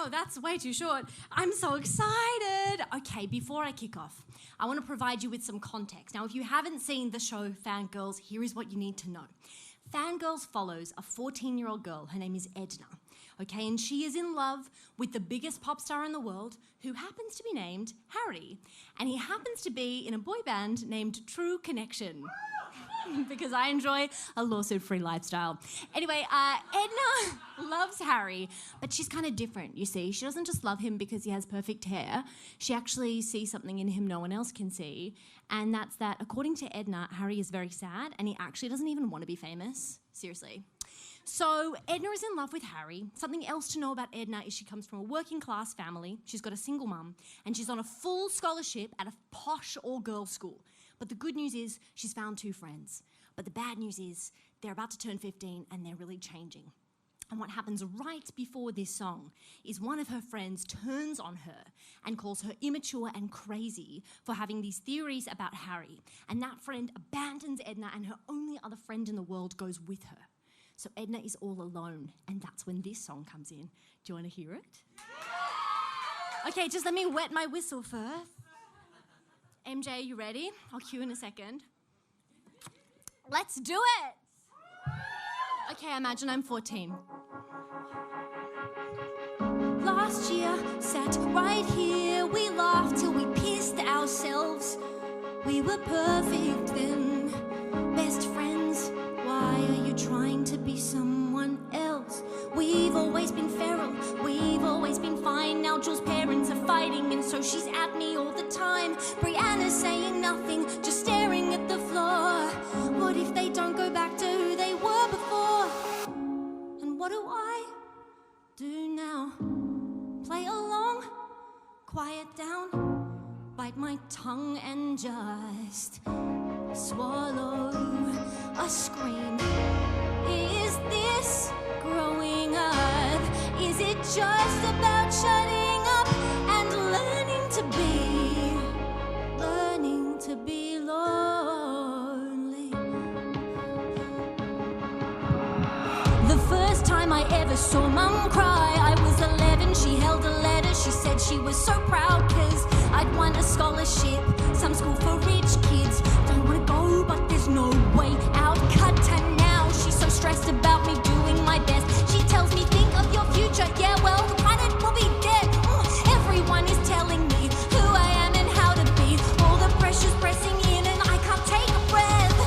Oh, that's way too short. I'm so excited. Okay, before I kick off, I want to provide you with some context. Now, if you haven't seen the show Fangirls, here is what you need to know. Fangirls follows a 14-year-old girl. Her name is Edna. Okay, and she is in love with the biggest pop star in the world, who happens to be named Harry. And he happens to be in a boy band named True Connection. Because I enjoy a lawsuit-free lifestyle. Anyway, Edna loves Harry, but she's kind of different, you see. She doesn't just love him because he has perfect hair. She actually sees something in him no one else can see, and that's that, according to Edna, Harry is very sad, and he actually doesn't even want to be famous. Seriously. So Edna is in love with Harry. Something else to know about Edna is she comes from a working-class family. She's got a single mum, and she's on a full scholarship at a posh all-girls school. But the good news is she's found 2 friends. But the bad news is they're about to turn 15 and they're really changing. And what happens right before this song is one of her friends turns on her and calls her immature and crazy for having these theories about Harry. And that friend abandons Edna, and her only other friend in the world goes with her. So Edna is all alone, and that's when this song comes in. Do you want to hear it? Okay, just let me wet my whistle first. MJ, you ready? I'll cue in a second. Let's do it! Okay, imagine I'm 14. Last year, sat right here, we laughed till we pissed ourselves. We were perfect then, best friends. Why are you trying to be someone else? We've always been feral, we've always been fine. Now Jules' parents are fighting, and so she's at me all the time. Brianna's saying nothing, just staring at the floor. What if they don't go back to who they were before? And what do I do now? Play along, quiet down, bite my tongue and just swallow a scream. Is this growing up? Is it just about shutting up and learning to be lonely? The first time I ever saw Mum cry, I was 11. She held a letter. She said she was so proud because I'd won a scholarship, some school for rich kids. Don't want to go, but there's no way out. Cut to now. She's so stressed about me doing my best. She tells me, think of your future. Yeah, well, the planet will be dead. Everyone is telling me who I am and how to be. All the pressure's pressing in and I can't take a breath.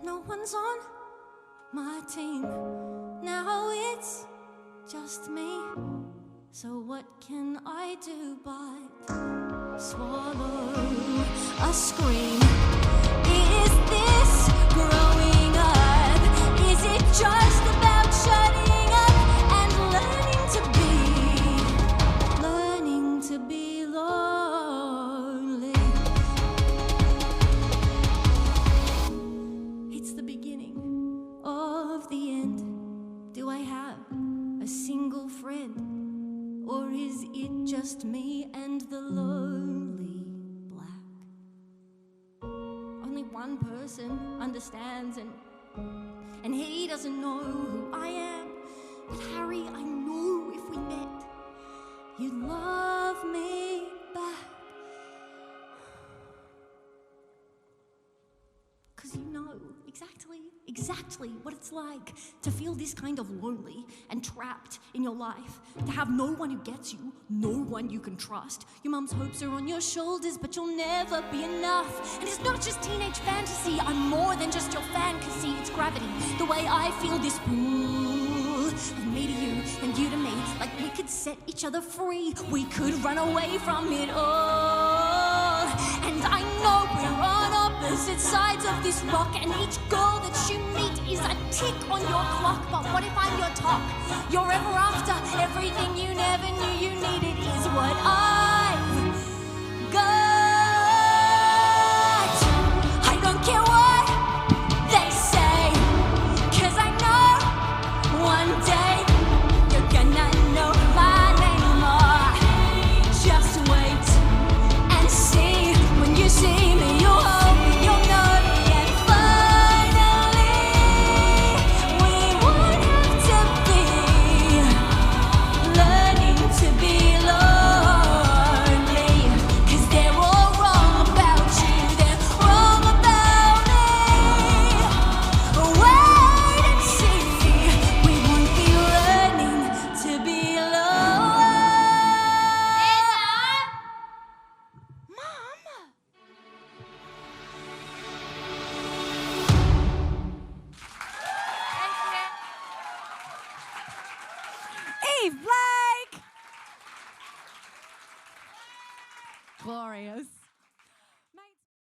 No one's on my team. Now it's just me. So what can I do but swallow a scream? Is this growing up? Is it just about shutting up and learning to be lonely? It's the beginning of the end. Do I have a single friend? Or is it just me and the lonely black? Only one person understands, and he doesn't know who I am. But Harry, I know if we met, you'd love me back. 'Cause you know exactly what it's like to feel this kind of lonely and trapped in your life. To have no one who gets you, no one you can trust. Your mum's hopes are on your shoulders, but you'll never be enough. And it's not just teenage fantasy, I'm more than just your fantasy. It's gravity, the way I feel this pull of me to you and you to me. Like we could set each other free, we could run away from it all. And I know we're on opposite sides of this rock, and each girl that you meet is a tick on your clock. But what if I'm your top? You're ever after everything you never knew you needed is what I've got.